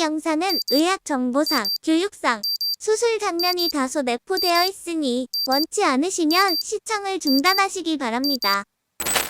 이 영상은 의학정보상, 교육상, 수술 장면이 다소 내포되어 있으니 원치 않으시면 시청을 중단하시기 바랍니다.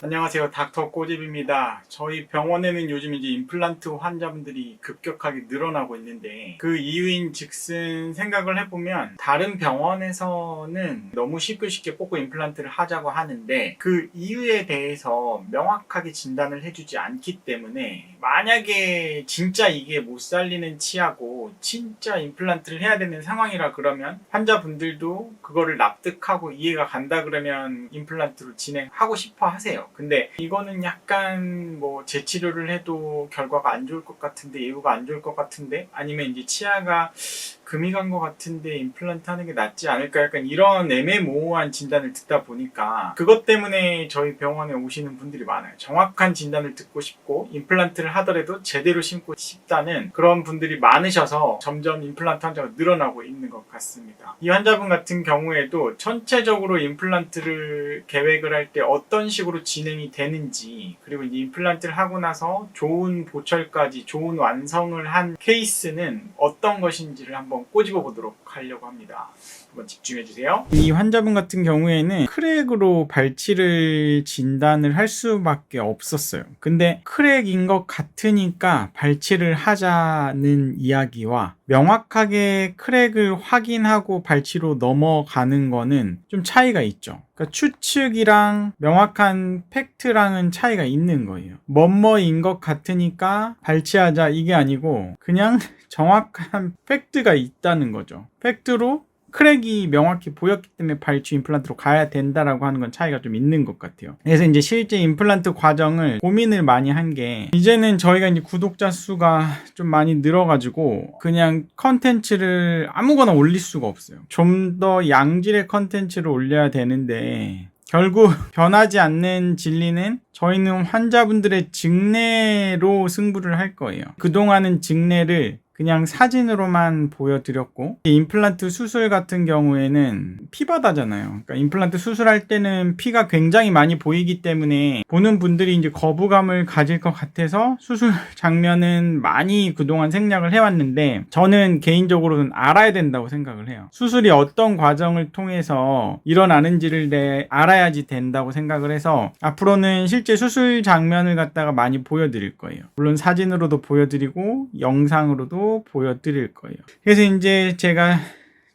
안녕하세요. 닥터 꼬집입니다. 저희 병원에는 요즘 이제 임플란트 환자분들이 급격하게 늘어나고 있는데 그 이유인 즉슨 생각을 해보면 다른 병원에서는 너무 쉽게 뽑고 임플란트를 하자고 하는데 그 이유에 대해서 명확하게 진단을 해주지 않기 때문에 만약에 진짜 이게 못 살리는 치아고 진짜 임플란트를 해야 되는 상황이라 그러면 환자분들도 그거를 납득하고 이해가 간다 그러면 임플란트로 진행하고 싶어 하세요. 근데 이거는 약간 뭐 재치료를 해도 결과가 안 좋을 것 같은데, 예후가 안 좋을 것 같은데, 아니면 이제 치아가 금이 간 것 같은데 임플란트 하는 게 낫지 않을까, 약간 이런 애매모호한 진단을 듣다 보니까 그것 때문에 저희 병원에 오시는 분들이 많아요. 정확한 진단을 듣고 싶고 임플란트를 하더라도 제대로 심고 싶다는 그런 분들이 많으셔서 점점 임플란트 환자가 늘어나고 있는 것 같습니다. 이 환자분 같은 경우에도 전체적으로 임플란트를 계획을 할 때 어떤 식으로 진행이 되는지, 그리고 이제 임플란트를 하고 나서 좋은 보철까지 좋은 완성을 한 케이스는 어떤 것인지를 한번 꼬집어 보도록 하려고 합니다. 한번 집중해 주세요. 이 환자분 같은 경우에는 크랙으로 발치를 진단을 할 수밖에 없었어요. 근데 크랙인 것 같으니까 발치를 하자는 이야기와 명확하게 크랙을 확인하고 발치로 넘어가는 거는 좀 차이가 있죠. 그러니까 추측이랑 명확한 팩트랑은 차이가 있는 거예요. 뭐뭐인 것 같으니까 발치하자 이게 아니고 그냥 정확한 팩트가 있다는 거죠. 팩트로 크랙이 명확히 보였기 때문에 발치 임플란트로 가야 된다라고 하는 건 차이가 좀 있는 것 같아요. 그래서 이제 실제 임플란트 과정을 고민을 많이 한 게, 이제는 저희가 이제 구독자 수가 좀 많이 늘어가지고 그냥 컨텐츠를 아무거나 올릴 수가 없어요. 좀 더 양질의 컨텐츠를 올려야 되는데 결국 변하지 않는 진리는 저희는 환자분들의 증례로 승부를 할 거예요. 그동안은 증례를 그냥 사진으로만 보여드렸고, 임플란트 수술 같은 경우에는 피바다잖아요. 그러니까 임플란트 수술할 때는 피가 굉장히 많이 보이기 때문에 보는 분들이 이제 거부감을 가질 것 같아서 수술 장면은 많이 그동안 생략을 해왔는데, 저는 개인적으로는 알아야 된다고 생각을 해요. 수술이 어떤 과정을 통해서 일어나는지를 알아야지 된다고 생각을 해서 앞으로는 실제 수술 장면을 갖다가 많이 보여드릴 거예요. 물론 사진으로도 보여드리고 영상으로도 보여드릴 거예요. 그래서 이제 제가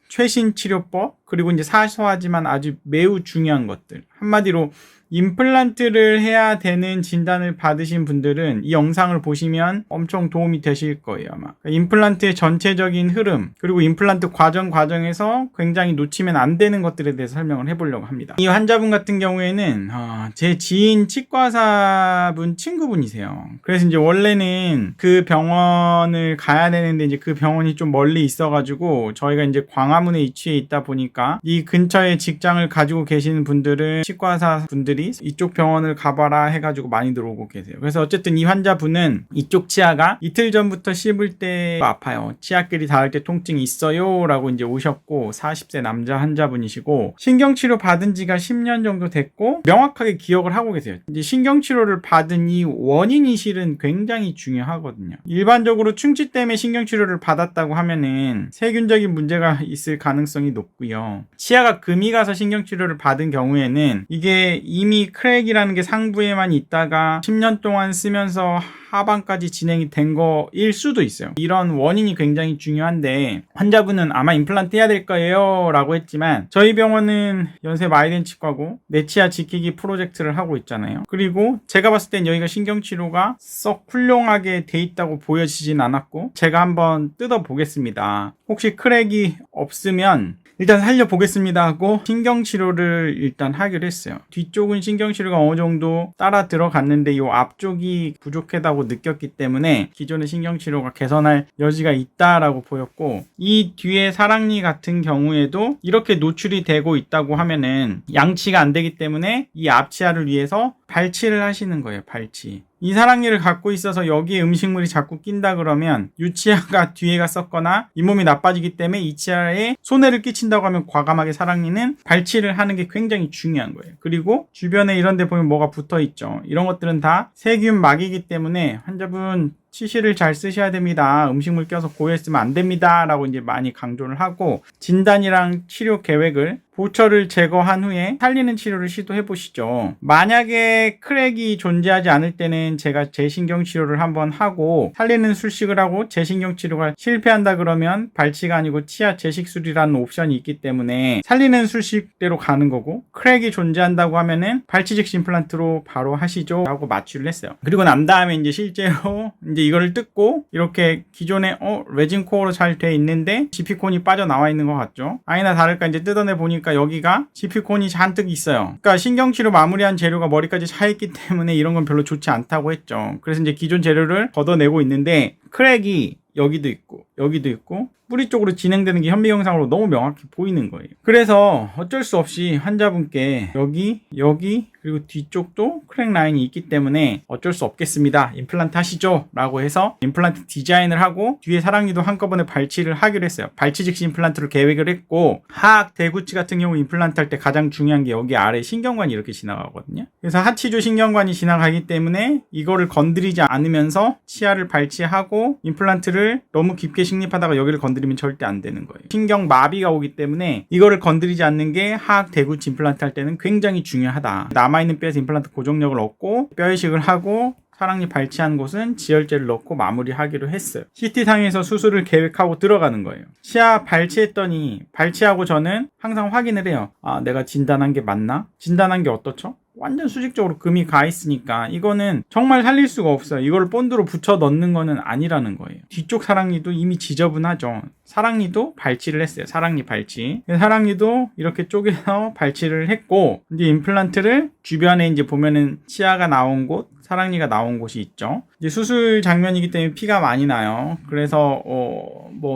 최신 치료법, 그리고 이제 사소하지만 아주 매우 중요한 것들, 한마디로 임플란트를 해야 되는 진단을 받으신 분들은 이 영상을 보시면 엄청 도움이 되실 거예요, 아마. 임플란트의 전체적인 흐름, 그리고 임플란트 과정에서 굉장히 놓치면 안 되는 것들에 대해서 설명을 해보려고 합니다. 이 환자분 같은 경우에는 제 지인 치과사분 친구분이세요. 그래서 이제 원래는 그 병원을 가야 되는데 이제 그 병원이 좀 멀리 있어가지고 저희가 이제 광화문에 위치해 있다 보니까 이 근처에 직장을 가지고 계시는 분들은 치과사 분들이 이쪽 병원을 가봐라 해가지고 많이들 오고 계세요. 그래서 어쨌든 이 환자분은 이쪽 치아가 이틀 전부터 씹을 때 아파요, 치아끼리 닿을 때 통증이 있어요 라고 이제 오셨고, 40세 남자 환자분이시고 신경치료 받은 지가 10년 정도 됐고 명확하게 기억을 하고 계세요. 이제 신경치료를 받은 이 원인이 실은 굉장히 중요하거든요. 일반적으로 충치 때문에 신경치료를 받았다고 하면은 세균적인 문제가 있을 가능성이 높고요. 치아가 금이 가서 신경치료를 받은 경우에는 이게 이미 크랙이라는 게 상부에만 있다가 10년 동안 쓰면서 하반까지 진행이 된 거일 수도 있어요. 이런 원인이 굉장히 중요한데, 환자분은 아마 임플란트 해야 될 거예요 라고 했지만 저희 병원은 연세 많이 된 치과고 내 치아 지키기 프로젝트를 하고 있잖아요. 그리고 제가 봤을 땐 여기가 신경치료가 썩 훌륭하게 돼 있다고 보여지진 않았고, 제가 한번 뜯어보겠습니다. 혹시 크랙이 없으면 일단 살려보겠습니다 하고 신경치료를 일단 하기로 했어요. 뒤쪽은 신경치료가 어느 정도 따라 들어갔는데 이 앞쪽이 부족하다고 느꼈기 때문에 기존의 신경치료가 개선할 여지가 있다라고 보였고, 이 뒤에 사랑니 같은 경우에도 이렇게 노출이 되고 있다고 하면은 양치가 안 되기 때문에 이 앞치아를 위해서 발치를 하시는 거예요. 발치. 이 사랑니를 갖고 있어서 여기에 음식물이 자꾸 낀다 그러면 유치아가 뒤에가 썩거나 잇몸이 나빠지기 때문에 이 치아에 손해를 끼친다고 하면 과감하게 사랑니는 발치를 하는 게 굉장히 중요한 거예요. 그리고 주변에 이런 데 보면 뭐가 붙어 있죠. 이런 것들은 다 세균 막이기 때문에 환자분 치실을 잘 쓰셔야 됩니다. 음식물 껴서 고였으면 안 됩니다. 라고 이제 많이 강조를 하고 진단이랑 치료 계획을 보철을 제거한 후에 살리는 치료를 시도해 보시죠. 만약에 크랙이 존재하지 않을 때는 제가 재신경 치료를 한번 하고 살리는 술식을 하고 재신경 치료가 실패한다 그러면 발치가 아니고 치아 재식술이라는 옵션이 있기 때문에 살리는 술식대로 가는 거고, 크랙이 존재한다고 하면은 발치 즉시 임플란트로 바로 하시죠 라고 마취를 했어요. 그리고 난 다음에 이제 실제로 이제 이거를 뜯고 이렇게 기존에 레진 코어로 잘 돼 있는데 지피콘이 빠져나와 있는 것 같죠. 아니나 다를까 이제 뜯어내 보니까 여기가 지피콘이 잔뜩 있어요. 그러니까 신경치료 마무리한 재료가 머리까지 차 있기 때문에 이런 건 별로 좋지 않다고 했죠. 그래서 이제 기존 재료를 걷어내고 있는데 크랙이 여기도 있고 여기도 있고 뿌리 쪽으로 진행되는 게 현미 영상으로 너무 명확히 보이는 거예요. 그래서 어쩔 수 없이 환자분께 여기 그리고 뒤쪽도 크랙 라인이 있기 때문에 어쩔 수 없겠습니다. 임플란트 하시죠 라고 해서 임플란트 디자인을 하고 뒤에 사랑니도 한꺼번에 발치를 하기로 했어요. 발치 즉시 임플란트를 계획을 했고, 하악 대구치 같은 경우 임플란트 할 때 가장 중요한 게 여기 아래 신경관이 이렇게 지나가거든요. 그래서 하치조 신경관이 지나가기 때문에 이거를 건드리지 않으면서 치아를 발치하고 임플란트를 너무 깊게 식립하다가 여기를 건드리면 절대 안 되는 거예요. 신경 마비가 오기 때문에 이거를 건드리지 않는 게 하악 대구치 임플란트 할 때는 굉장히 중요하다. 남아있는 뼈에서 임플란트 고정력을 얻고 뼈 이식을 하고 사랑니 발치한 곳은 지혈제를 넣고 마무리하기로 했어요. CT상에서 수술을 계획하고 들어가는 거예요. 치아 발치했더니 발치하고 저는 항상 확인을 해요. 내가 진단한 게 맞나? 진단한 게 어떻죠? 완전 수직적으로 금이 가 있으니까 이거는 정말 살릴 수가 없어요. 이걸 본드로 붙여 넣는 거는 아니라는 거예요. 뒤쪽 사랑니도 이미 지저분하죠. 사랑니도 발치를 했어요. 사랑니 발치. 사랑니도 이렇게 쪼개서 발치를 했고, 이제 임플란트를 주변에 이제 보면은 치아가 나온 곳, 사랑니가 나온 곳이 있죠. 이제 수술 장면이기 때문에 피가 많이 나요. 그래서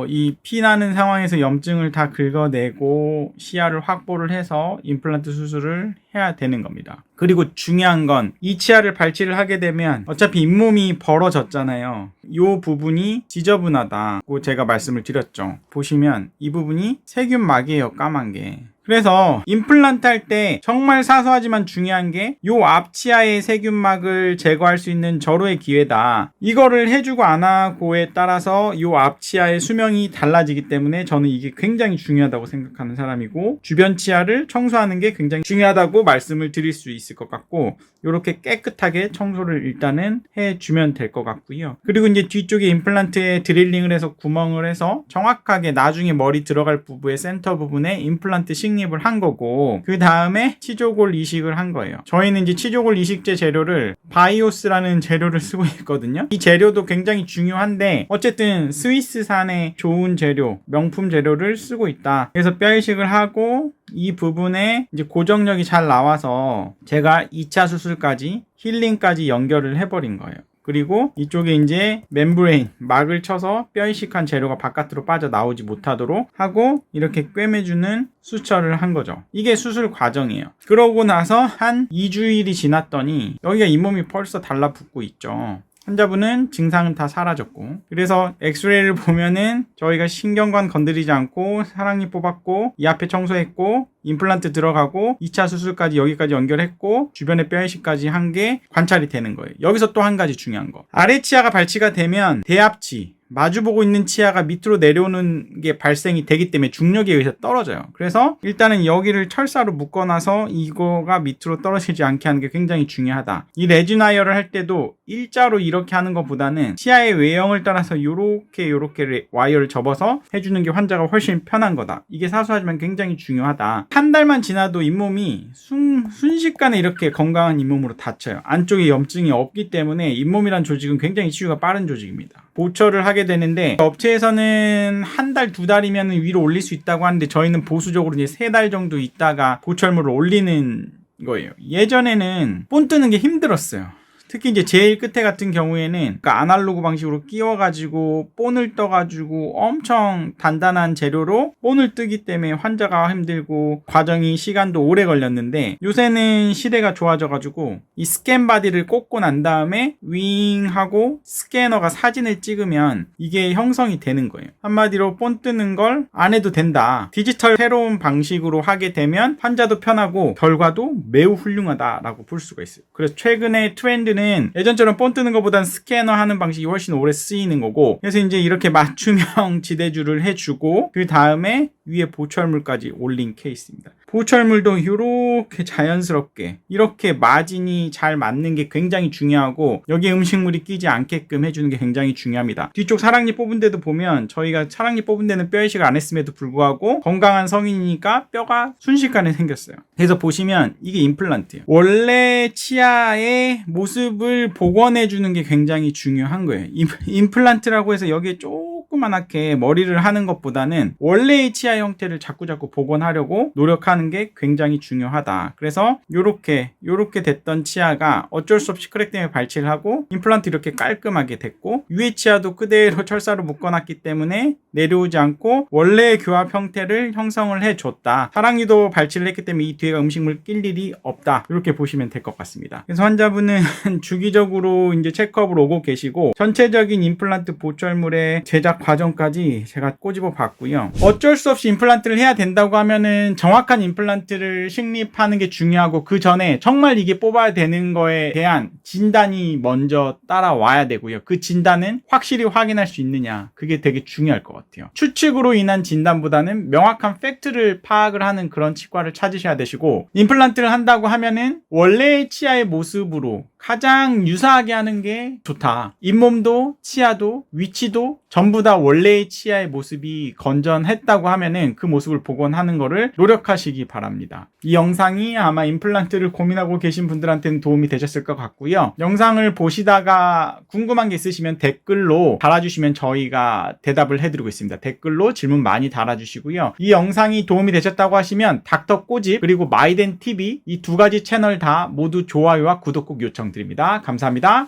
이 피 나는 상황에서 염증을 다 긁어내고 시야를 확보를 해서 임플란트 수술을 해야 되는 겁니다. 그리고 중요한 건 이 치아를 발치를 하게 되면 어차피 잇몸이 벌어졌잖아요. 이 부분이 지저분하다고 제가 말씀을 드렸죠. 보시면 이 부분이 세균막이에요. 까만 게. 그래서 임플란트 할 때 정말 사소하지만 중요한 게 요 앞치아의 세균막을 제거할 수 있는 절호의 기회다. 이거를 해주고 안 하고에 따라서 요 앞치아의 수명이 달라지기 때문에 저는 이게 굉장히 중요하다고 생각하는 사람이고, 주변 치아를 청소하는 게 굉장히 중요하다고 말씀을 드릴 수 있을 것 같고, 요렇게 깨끗하게 청소를 일단은 해주면 될 것 같고요. 그리고 이제 뒤쪽에 임플란트에 드릴링을 해서 구멍을 해서 정확하게 나중에 머리 들어갈 부분의 센터 부분에 임플란트 식립을 한 거고, 그 다음에 치조골 이식을 한 거예요. 저희는 이제 치조골 이식제 재료를 바이오스라는 재료를 쓰고 있거든요. 이 재료도 굉장히 중요한데 어쨌든 스위스산의 좋은 재료, 명품 재료를 쓰고 있다. 그래서 뼈 이식을 하고 이 부분에 이제 고정력이 잘 나와서 제가 2차 수술까지 힐링까지 연결을 해버린 거예요. 그리고 이쪽에 이제 멤브레인, 막을 쳐서 뼈 이식한 재료가 바깥으로 빠져나오지 못하도록 하고 이렇게 꿰매주는 수처를 한 거죠. 이게 수술 과정이에요. 그러고 나서 한 2주일이 지났더니 여기가 잇몸이 벌써 달라붙고 있죠. 환자분은 증상은 다 사라졌고, 그래서 엑스레이를 보면은 저희가 신경관 건드리지 않고 사랑니 뽑았고 이 앞에 청소했고 임플란트 들어가고 2차 수술까지 여기까지 연결했고 주변에 뼈 이식까지 한 게 관찰이 되는 거예요. 여기서 또 한 가지 중요한 거, 아래 치아가 발치가 되면 대합치, 마주보고 있는 치아가 밑으로 내려오는 게 발생이 되기 때문에 중력에 의해서 떨어져요. 그래서 일단은 여기를 철사로 묶어놔서 이거가 밑으로 떨어지지 않게 하는 게 굉장히 중요하다. 이 레진 와이어를 할 때도 일자로 이렇게 하는 것보다는 치아의 외형을 따라서 요렇게 와이어를 접어서 해주는 게 환자가 훨씬 편한 거다. 이게 사소하지만 굉장히 중요하다. 한 달만 지나도 잇몸이 순식간에 이렇게 건강한 잇몸으로 닫혀요. 안쪽에 염증이 없기 때문에 잇몸이란 조직은 굉장히 치유가 빠른 조직입니다. 보철을 하게 되는데 업체에서는 한 달, 두 달이면 위로 올릴 수 있다고 하는데 저희는 보수적으로 이제 3달 정도 있다가 보철물을 올리는 거예요. 예전에는 본 뜨는 게 힘들었어요. 특히 이제 제일 끝에 같은 경우에는 그러니까 아날로그 방식으로 끼워가지고 본을 떠가지고 엄청 단단한 재료로 본을 뜨기 때문에 환자가 힘들고 과정이 시간도 오래 걸렸는데, 요새는 시대가 좋아져가지고 이 스캔 바디를 꽂고 난 다음에 윙 하고 스캐너가 사진을 찍으면 이게 형성이 되는 거예요. 한마디로 본 뜨는 걸 안 해도 된다. 디지털 새로운 방식으로 하게 되면 환자도 편하고 결과도 매우 훌륭하다라고 볼 수가 있어요. 그래서 최근에 트렌드는 환자분들은 예전처럼 본 뜨는 것보단 스캐너 하는 방식이 훨씬 오래 쓰이는 거고, 그래서 이제 이렇게 맞춤형 지대주를 해주고 그 다음에 위에 보철물까지 올린 케이스입니다. 보철물도 이렇게 자연스럽게 이렇게 마진이 잘 맞는 게 굉장히 중요하고, 여기에 음식물이 끼지 않게끔 해주는 게 굉장히 중요합니다. 뒤쪽 사랑니 뽑은 데도 보면 저희가 사랑니 뽑은 데는 뼈 이식을 안 했음에도 불구하고 건강한 성인이니까 뼈가 순식간에 생겼어요. 그래서 보시면 이게 임플란트예요. 원래 치아의 모습을 복원해주는 게 굉장히 중요한 거예요. 임플란트라고 해서 여기에 조그만하게 머리를 하는 것보다는 원래의 치아 형태를 자꾸자꾸 복원하려고 노력하는 게 굉장히 중요하다. 그래서 요렇게 됐던 치아가 어쩔 수 없이 크랙 때문에 발치를 하고 임플란트 이렇게 깔끔하게 됐고, 위에 치아도 그대로 철사로 묶어놨기 때문에 내려오지 않고 원래의 교합 형태를 형성을 해줬다. 사랑니도 발치를 했기 때문에 이 뒤에가 음식물 낄 일이 없다. 이렇게 보시면 될 것 같습니다. 그래서 환자분은 주기적으로 이제 체크업을 오고 계시고, 전체적인 임플란트 보철물의 제작 과정까지 제가 꼬집어 봤고요. 어쩔 수 없이 임플란트를 해야 된다고 하면은 정확한 임플란트를 식립하는 게 중요하고, 그 전에 정말 이게 뽑아야 되는 거에 대한 진단이 먼저 따라와야 되고요. 그 진단은 확실히 확인할 수 있느냐, 그게 되게 중요할 것 같아요. 추측으로 인한 진단보다는 명확한 팩트를 파악을 하는 그런 치과를 찾으셔야 되시고, 임플란트를 한다고 하면은 원래의 치아의 모습으로 가장 유사하게 하는 게 좋다. 잇몸도 치아도 위치도 전부 다 원래의 치아의 모습이 건전했다고 하면은 그 모습을 복원하는 거를 노력하시기 바랍니다. 이 영상이 아마 임플란트를 고민하고 계신 분들한테는 도움이 되셨을 것 같고요. 영상을 보시다가 궁금한 게 있으시면 댓글로 달아주시면 저희가 대답을 해드리고 있습니다. 댓글로 질문 많이 달아주시고요. 이 영상이 도움이 되셨다고 하시면 닥터 꼬집 그리고 마이덴TV 이 두 가지 채널 다 모두 좋아요와 구독 꼭 요청드립니다. 감사합니다.